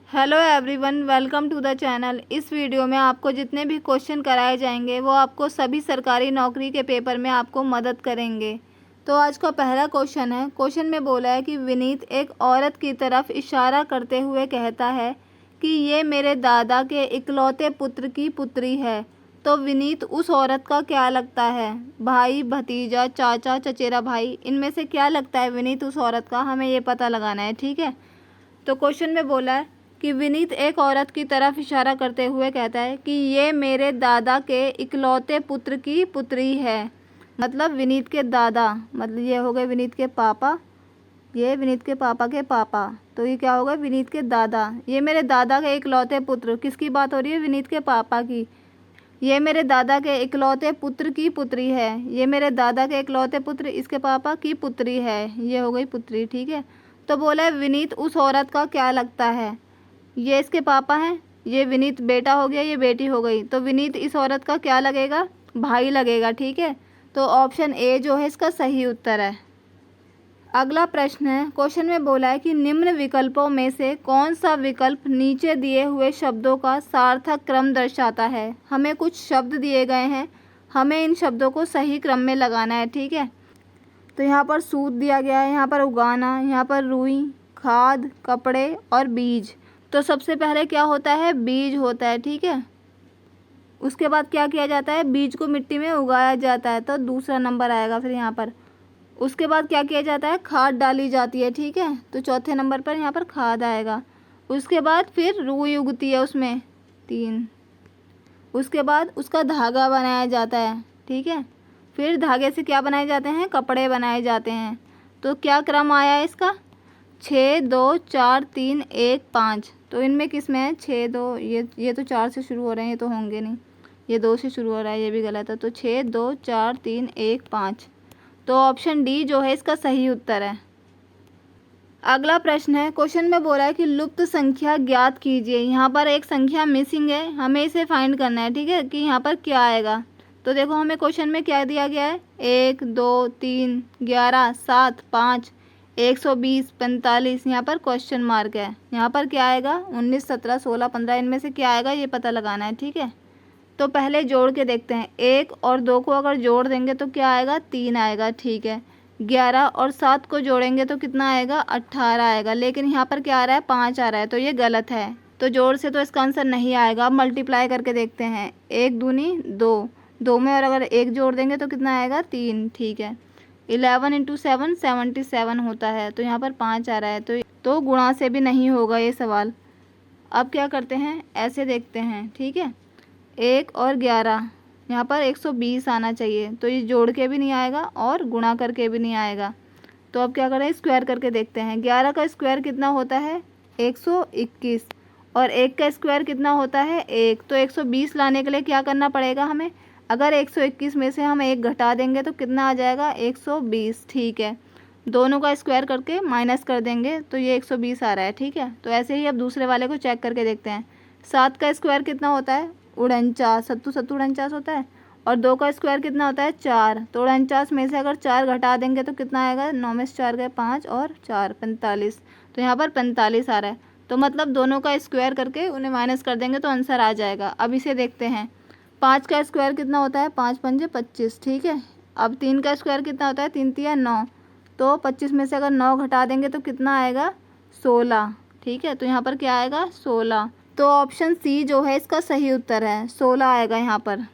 Hello everyone, welcome to the channel. इस video में आपको जितने भी क्वेश्चन कराए जाएंगे वो आपको सभी सरकारी नौकरी के पेपर में आपको मदद करेंगे। तो आज का पहला क्वेश्चन है। क्वेश्चन में बोला है कि विनीत एक औरत की तरफ इशारा करते हुए कहता है कि ये मेरे दादा के इकलौते पुत्र की पुत्री है। तो विनीत उस औरत का क्या लगता है? भाई, भतीजा, चाचा, चचेरा भाई, इनमें से क्या लगता है विनीत उस औरत का? हमें ये पता लगाना है, ठीक है। तो क्वेश्चन में बोला है कि विनीत एक औरत की तरफ इशारा करते हुए कहता है कि ये मेरे दादा के इकलौते पुत्र की पुत्री है। मतलब विनीत के दादा, मतलब ये हो गए विनीत के पापा, ये विनीत के पापा के पापा, तो ये क्या होगा? विनीत के दादा। ये मेरे दादा के इकलौते पुत्र, किसकी बात हो रही है? विनीत के पापा की। ये मेरे दादा के इकलौते पुत्र की पुत्री है। ये मेरे दादा के इकलौते पुत्र इसके पापा की पुत्री है। ये हो गई पुत्री, ठीक है। तो बोला है विनीत उस औरत का क्या लगता है? ये इसके पापा हैं, ये विनीत बेटा हो गया, ये बेटी हो गई। तो विनीत इस औरत का क्या लगेगा? भाई लगेगा, ठीक है। तो ऑप्शन ए जो है इसका सही उत्तर है। अगला प्रश्न है। क्वेश्चन में बोला है कि निम्न विकल्पों में से कौन सा विकल्प नीचे दिए हुए शब्दों का सार्थक क्रम दर्शाता है? हमें कुछ शब्द दिए गए हैं, हमें इन शब्दों को सही क्रम में लगाना है, ठीक है। तो यहाँ पर सूद दिया गया है, यहाँ पर उगाना, यहाँ पर रुई, खाद, कपड़े और बीज। तो सबसे पहले क्या होता है? बीज होता है, ठीक है। उसके बाद क्या किया जाता है? बीज को मिट्टी में उगाया जाता है, तो दूसरा नंबर आएगा फिर यहाँ पर। उसके बाद क्या किया जाता है? खाद डाली जाती है, ठीक है। तो चौथे नंबर पर यहाँ पर खाद आएगा। उसके बाद फिर रुई उगती है उसमें, 3। उसके बाद उसका धागा बनाया जाता है, ठीक है। फिर धागे से क्या बनाए जाते हैं? कपड़े बनाए जाते हैं। तो क्या क्रम आया है इसका? 6, 2, 4, 3, 1, 5। तो इनमें किस में है? 6, 2, ये तो 4 से शुरू हो रहे हैं, ये तो होंगे नहीं। ये 2 से शुरू हो रहा है, ये भी गलत है। तो 6, 2, 4, 3, 1, 5। तो ऑप्शन डी जो है इसका सही उत्तर है। अगला प्रश्न है। क्वेश्चन में बोला है कि लुप्त संख्या ज्ञात कीजिए। यहाँ पर एक संख्या मिसिंग है, हमें इसे फाइंड करना है, ठीक है, कि यहाँ पर क्या आएगा। तो देखो हमें क्वेश्चन में क्या दिया गया है? 1, 2, 3, 11, 7, 5, 120, 45। यहाँ पर क्वेश्चन मार्क है। यहाँ पर क्या आएगा? 19, 17, 16, 15, इनमें से क्या आएगा ये पता लगाना है, ठीक है। तो पहले जोड़ के देखते हैं। 1 और 2 को अगर जोड़ देंगे तो क्या आएगा? 3 आएगा, ठीक है। 11 और 7 को जोड़ेंगे तो कितना आएगा? 18 आएगा। लेकिन यहाँ पर क्या आ रहा है? 5 आ रहा है, तो ये गलत है। तो जोड़ से तो इसका आंसर नहीं आएगा। अब मल्टीप्लाई करके देखते हैं। 1 दूनी 2, 2 में और अगर 1 जोड़ देंगे तो कितना आएगा? 3, ठीक है। 11 × 7 77 होता है, तो यहाँ पर 5 आ रहा है। तो गुणा से भी नहीं होगा ये सवाल। अब क्या करते हैं? ऐसे देखते हैं, ठीक है। 1 और 11, यहाँ पर 120 आना चाहिए, तो ये जोड़ के भी नहीं आएगा और गुणा करके भी नहीं आएगा। तो अब क्या करें? स्क्वायर करके देखते हैं। 11 का स्क्वायर कितना होता है? 121। और 1 का स्क्वायर कितना होता है? 1। तो 120 लाने के लिए क्या करना पड़ेगा हमें? अगर 121 में से हम 1 घटा देंगे तो कितना आ जाएगा? 120, ठीक है। दोनों का स्क्वायर करके माइनस कर देंगे तो ये 120 आ रहा है, ठीक है। तो ऐसे ही अब दूसरे वाले को चेक करके देखते हैं। 7 का स्क्वायर कितना होता है? 49, 7 7 49 होता है। और 2 का स्क्वायर कितना होता है? 4। तो 49 में से अगर 4 घटा देंगे तो कितना आएगा? 9 में से 4 गए 5 और 4 45। तो यहाँ पर 45 आ रहा है। तो मतलब दोनों का स्क्वायर करके उन्हें माइनस कर देंगे तो आंसर आ जाएगा। अब इसे देखते हैं। 5 का स्क्वायर कितना होता है? 5 पंजे 25, ठीक है। अब 3 का स्क्वायर कितना होता है? 3 तिया 9। तो 25 में से अगर 9 घटा देंगे तो कितना आएगा? 16, ठीक है। तो यहाँ पर क्या आएगा? 16। तो ऑप्शन सी जो है इसका सही उत्तर है, 16 आएगा यहाँ पर।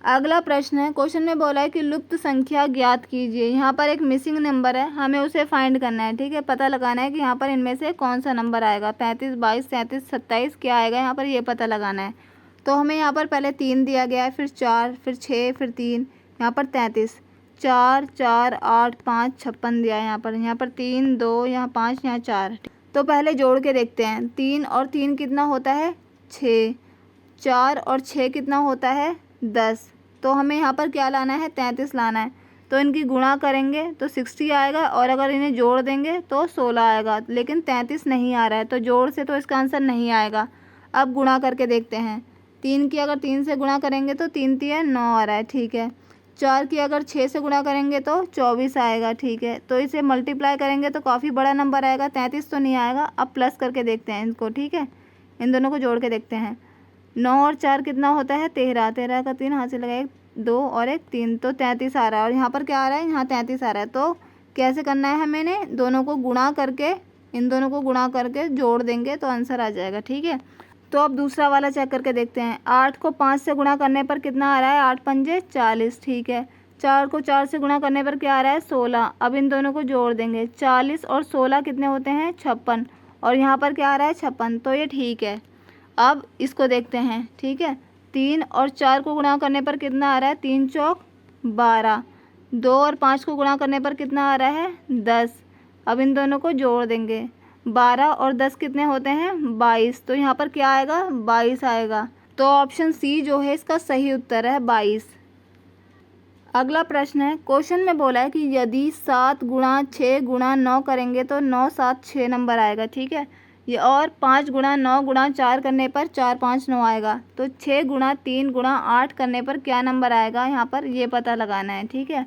अगला प्रश्न है। क्वेश्चन में बोला है कि लुप्त संख्या ज्ञात कीजिए। यहाँ पर एक मिसिंग नंबर है, हमें उसे फाइंड करना है, ठीक है। पता लगाना है कि यहाँ पर इनमें से कौन सा नंबर आएगा। 35, 22, 37, 27 क्या आएगा यहाँ पर, ये पता लगाना है। तो हमें यहाँ पर पहले 3 दिया गया है, फिर 4, फिर 6, फिर 3, यहाँ पर 33। 4, 4, 8, 5, 56 दिया है यहाँ पर 3, 2, यहाँ 5, यहाँ 4। तो पहले जोड़ के देखते हैं। 3 और 3 कितना होता है? 6। 4 और 6 कितना होता है? 10। तो हमें यहाँ पर क्या लाना है? 33 लाना है। तो इनकी गुणा करेंगे तो 60 आएगा और अगर इन्हें जोड़ देंगे तो 16 आएगा। लेकिन 33 नहीं आ रहा है, तो जोड़ से तो इसका आंसर नहीं आएगा। अब गुणा करके देखते हैं। 3 की अगर 3 से गुणा करेंगे तो 3 तिया 9 आ रहा है, ठीक है। 4 की अगर 6 से गुणा करेंगे तो 24 आएगा, ठीक है। तो इसे मल्टीप्लाई करेंगे तो काफ़ी बड़ा नंबर आएगा, 33 तो नहीं आएगा। अब प्लस करके देखते हैं इनको, ठीक है, इन दोनों को जोड़ के देखते हैं। 9 और 4 कितना होता है 13, 13 का 3 हाथ से लगा 1 2 और 1 3, तो 33 आ रहा है। और यहाँ पर क्या आ रहा है, यहाँ 33 आ रहा है। तो कैसे करना है हमें, दोनों को गुणा करके, इन दोनों को गुणा करके जोड़ देंगे तो आंसर आ जाएगा, ठीक है। तो अब दूसरा वाला चेक करके देखते हैं। 8 को 5 से गुणा करने पर कितना आ रहा है, 8 पंजे 40, ठीक है। 4 को 4 से गुणा करने पर क्या आ रहा है 16। अब इन दोनों को जोड़ देंगे, 40 और 16 कितने होते हैं 56, और यहाँ पर क्या आ रहा है 56, तो ये ठीक है। अब इसको देखते हैं, ठीक है। 3 और 4 को गुणा करने पर कितना आ रहा है 3 चौक 12, 2 और 5 को गुणा करने पर कितना आ रहा है 10। अब इन दोनों को जोड़ देंगे, 12 और 10 कितने होते हैं 22, तो यहाँ पर क्या आएगा 22 आएगा। तो ऑप्शन सी जो है इसका सही उत्तर है 22। अगला प्रश्न है, क्वेश्चन में बोला है कि यदि 7 गुणा 6 गुणा 9 करेंगे तो 9 7 6 नंबर आएगा, ठीक है। ये और 5 गुणा 9 गुणा 4 करने पर 4 5 9 आएगा। तो 6 गुणा 3 गुणा 8 करने पर क्या नंबर आएगा, यहाँ पर ये पता लगाना है, ठीक है।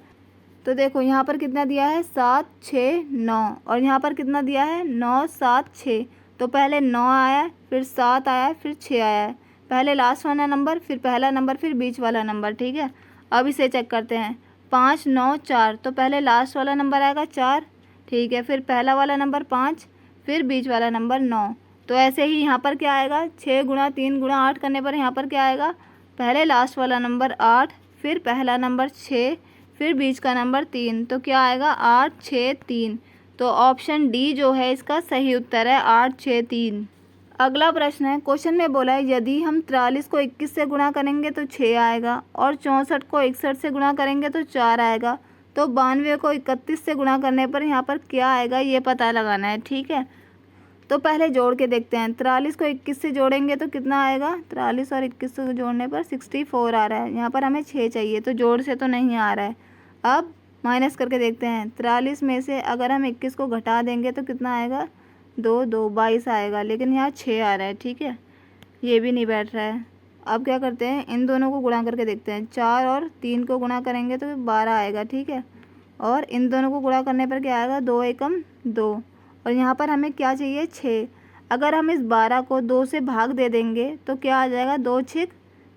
तो देखो यहाँ पर कितना दिया है 7 6 9, और यहाँ पर कितना दिया है 9 7 6। तो पहले 9 आया, फिर 7 आया, फिर 6 आया है। पहले लास्ट वाला नंबर, फिर पहला नंबर, फिर बीच वाला नंबर, ठीक है। अब इसे चेक करते हैं, 5 9 4, तो पहले लास्ट वाला नंबर आएगा 4, ठीक है। फिर पहला वाला नंबर 5, फिर बीच वाला नंबर 9। तो ऐसे ही यहाँ पर क्या आएगा 6 गुणा 3 गुणा 8 करने पर यहाँ पर क्या आएगा, पहले लास्ट वाला नंबर 8, फिर पहला नंबर 6, फिर बीच का नंबर 3, तो क्या आएगा 8 6 3। तो ऑप्शन डी जो है इसका सही उत्तर है 8 6 3। अगला प्रश्न है, क्वेश्चन में बोला है यदि हम 43 को 21 से गुणा करेंगे तो 6 आएगा, और 64 को 61 से गुणा करेंगे तो 4 आएगा। तो 92 को 31 से गुणा करने पर यहाँ पर क्या आएगा ये पता लगाना है, ठीक है। तो पहले जोड़ के देखते हैं, 43 को 21 से जोड़ेंगे तो कितना आएगा, 43 और 21 से जोड़ने पर 64 आ रहा है। यहाँ पर हमें 6 चाहिए, तो जोड़ से तो नहीं आ रहा है। अब माइनस करके देखते हैं, 43 में से अगर हम 21 को घटा देंगे तो कितना आएगा 2 2 22 आएगा, लेकिन यहाँ 6 आ रहा है, ठीक है, ये भी नहीं बैठ रहा है। अब क्या करते हैं, इन दोनों को गुणा करके देखते हैं, 4 और 3 को गुणा करेंगे तो 12 आएगा, ठीक है। और इन दोनों को गुणा करने पर क्या आएगा 2 एकम 2, और यहाँ पर हमें क्या चाहिए 6। अगर हम इस 12 को 2 से भाग दे देंगे तो क्या आ जाएगा 2 6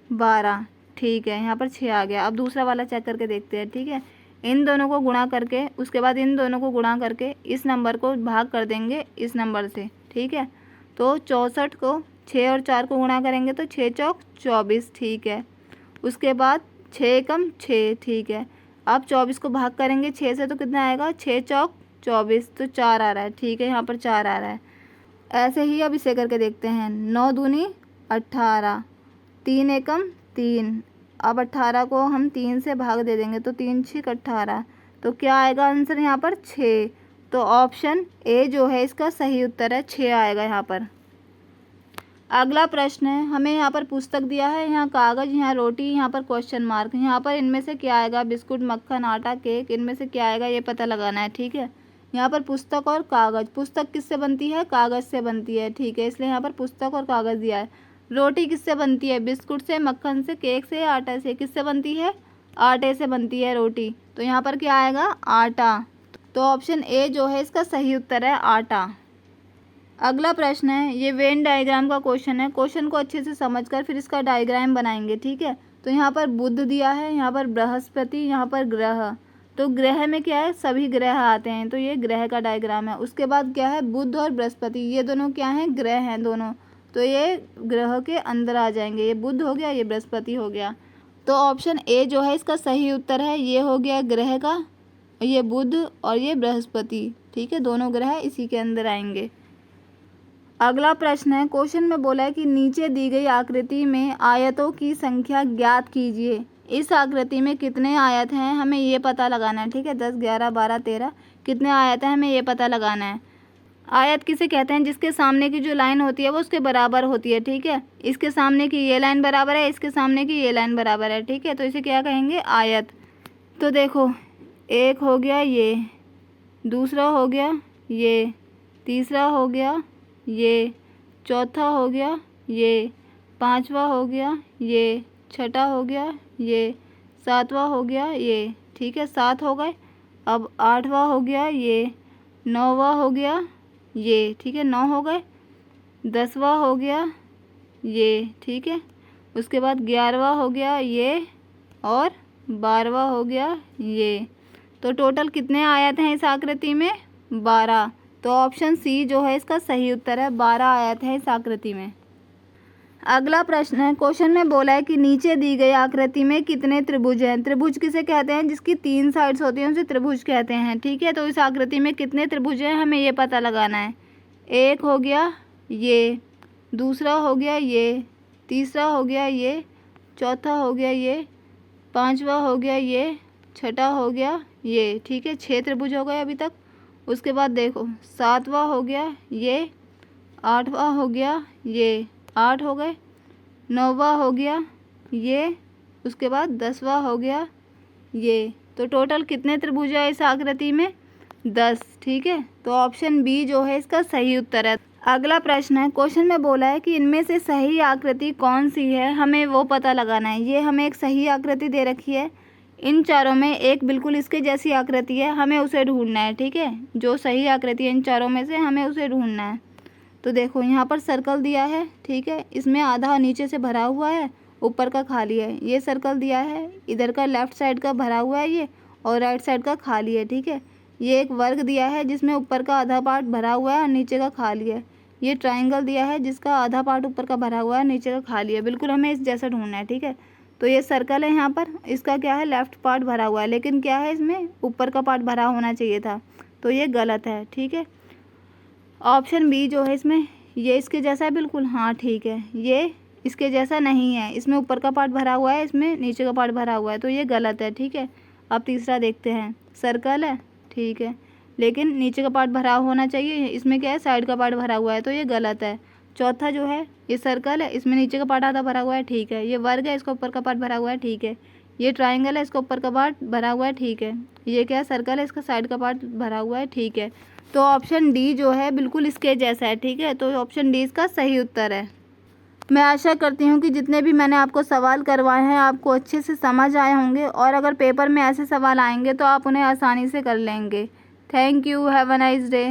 12, ठीक है, यहाँ पर 6 आ गया। अब दूसरा वाला चेक करके देखते हैं, ठीक है। इन दोनों को गुणा करके, उसके बाद इन दोनों को गुणा करके इस नंबर को भाग कर देंगे इस नंबर से, ठीक है। तो 64 को 6 और 4 को गुणा करेंगे तो 6 चौक 24, ठीक है। उसके बाद 6 एकम 6, ठीक है। अब 24 को भाग करेंगे 6 से तो कितना आएगा 6 चौक 24, तो 4 आ रहा है, ठीक है, यहाँ पर 4 आ रहा है। ऐसे ही अब इसे करके देखते हैं, 9 दूनी 18, 3 एकम 3। अब 18 को हम 3 से भाग दे देंगे तो 3 6 18, तो क्या आएगा आंसर यहाँ पर 6। तो ऑप्शन ए जो है इसका सही उत्तर है, 6 आएगा यहाँ पर। अगला प्रश्न है, हमें यहाँ पर पुस्तक दिया है, यहाँ कागज़, यहाँ रोटी, यहाँ पर क्वेश्चन मार्क। यहाँ पर इनमें से क्या आएगा, बिस्कुट मक्खन आटा केक, इनमें से क्या आएगा ये पता लगाना है, ठीक है। यहाँ पर पुस्तक और कागज़, पुस्तक किससे बनती है कागज़ से बनती है, ठीक है, इसलिए यहाँ पर पुस्तक और कागज़ दिया है। रोटी किससे बनती है, बिस्कुट से, मक्खन से, केक से, आटे से। किससे बनती है, आटे से बनती है रोटी, तो यहाँ पर क्या आएगा आटा। तो ऑप्शन ए जो है इसका सही उत्तर है आटा। अगला प्रश्न है, ये वेन डायग्राम का क्वेश्चन है। क्वेश्चन को अच्छे से समझकर फिर इसका डायग्राम बनाएंगे, ठीक है। तो यहाँ पर बुध दिया है, यहाँ पर बृहस्पति, यहाँ पर ग्रह। तो ग्रह में क्या है, सभी ग्रह आते हैं, तो ये ग्रह का डायग्राम है। उसके बाद क्या है, बुध और बृहस्पति, ये दोनों क्या हैं, ग्रह हैं दोनों, तो ये ग्रह के अंदर आ जाएंगे। ये बुध हो गया, ये बृहस्पति हो गया। तो ऑप्शन ए जो है इसका सही उत्तर है, ये हो गया ग्रह का, ये बुध और ये बृहस्पति, ठीक है, दोनों ग्रह इसी के अंदर आएंगे। अगला प्रश्न है, क्वेश्चन में बोला है कि नीचे दी गई आकृति में आयतों की संख्या ज्ञात कीजिए। इस आकृति में कितने आयत हैं हमें ये पता लगाना है, ठीक है। 10 11 12 13 कितने आयत हैं हमें ये पता लगाना है। आयत किसे कहते हैं, जिसके सामने की जो लाइन होती है वो उसके बराबर होती है, ठीक है। इसके सामने की ये लाइन बराबर है, इसके सामने की ये लाइन बराबर है, ठीक है, तो इसे क्या कहेंगे आयत। तो देखो, एक हो गया ये, दूसरा हो गया ये, तीसरा हो गया ये, चौथा हो गया ये, पांचवा हो गया ये, छठा हो गया ये, सातवां हो गया ये, ठीक है, 7 हो गए। अब 8वां हो गया ये, 9वां हो गया ये, ठीक है, 9 हो गए। 10वां हो गया ये, ठीक है, उसके बाद 11वां हो गया ये और 12वां हो गया ये। तो टोटल कितने आयत हैं इस आकृति में? 12। तो ऑप्शन सी जो है इसका सही उत्तर है, 12 आयत है इस आकृति में। अगला प्रश्न है, क्वेश्चन में बोला है कि नीचे दी गई आकृति में कितने त्रिभुज हैं? त्रिभुज किसे कहते हैं? जिसकी 3 साइड्स होती हैं उसे त्रिभुज कहते हैं, ठीक है। तो इस आकृति में कितने त्रिभुज हैं हमें ये पता लगाना है। एक हो गया ये, दूसरा हो गया ये, तीसरा हो गया ये, चौथा हो गया ये, पांचवा हो गया ये, छठा हो गया ये, ठीक है, 6 त्रिभुज हो गए अभी तक। उसके बाद देखो 7वां हो गया ये, 8वां हो गया ये, 8 हो गए। 9वां हो गया ये, उसके बाद 10वां हो गया ये। तो टोटल कितने त्रिभुज है इस आकृति में? 10, ठीक है। तो ऑप्शन बी जो है इसका सही उत्तर है। अगला प्रश्न है, क्वेश्चन में बोला है कि इनमें से सही आकृति कौन सी है, हमें वो पता लगाना है। ये हमें एक सही आकृति दे रखी है, इन चारों में एक बिल्कुल इसके जैसी आकृति है, हमें उसे ढूंढना है, ठीक है। जो सही आकृति है इन चारों में से हमें उसे ढूंढना है। तो देखो यहाँ पर सर्कल दिया है, ठीक है, इसमें आधा नीचे से भरा हुआ है, ऊपर का खाली है। ये सर्कल दिया है, इधर का लेफ़्ट साइड का भरा हुआ है ये, और राइट साइड का खाली है, ठीक है। ये एक वर्ग दिया है जिसमें ऊपर का आधा पार्ट भरा हुआ है और नीचे का खाली है। ये ट्राइंगल दिया है जिसका आधा पार्ट ऊपर का भरा हुआ है, नीचे का खाली है। बिल्कुल हमें इस जैसा ढूंढना है, ठीक है। तो ये सर्कल है, यहाँ पर इसका क्या है, लेफ़्ट पार्ट भरा हुआ है, लेकिन क्या है इसमें ऊपर का पार्ट भरा होना चाहिए था, तो ये गलत है, ठीक है। ऑप्शन बी जो है इसमें ये इसके जैसा है बिल्कुल, हाँ ठीक है। ये इसके जैसा नहीं है, इसमें ऊपर का पार्ट भरा हुआ है, इसमें नीचे का पार्ट भरा हुआ है, तो ये गलत है, ठीक है। अब तीसरा देखते हैं, सर्कल है, ठीक है, लेकिन नीचे का पार्ट भरा होना चाहिए, इसमें क्या है साइड का पार्ट भरा हुआ है, तो ये गलत है। चौथा जो है ये सर्कल है, इसमें नीचे का पार्ट आधा भरा हुआ है, ठीक है। ये वर्ग है, इसका ऊपर का पार्ट भरा हुआ है, ठीक है। ये ट्राइंगल है, इसका ऊपर का पार्ट भरा हुआ है, ठीक है। ये क्या है, सर्कल है, इसका साइड का पार्ट भरा हुआ है, ठीक है। तो ऑप्शन डी जो है बिल्कुल इसके जैसा है, ठीक है। तो ऑप्शन डी इसका सही उत्तर है। मैं आशा करती हूँ कि जितने भी मैंने आपको सवाल करवाए हैं आपको अच्छे से समझ आए होंगे, और अगर पेपर में ऐसे सवाल आएंगे तो आप उन्हें आसानी से कर लेंगे। Thank you, have a nice day.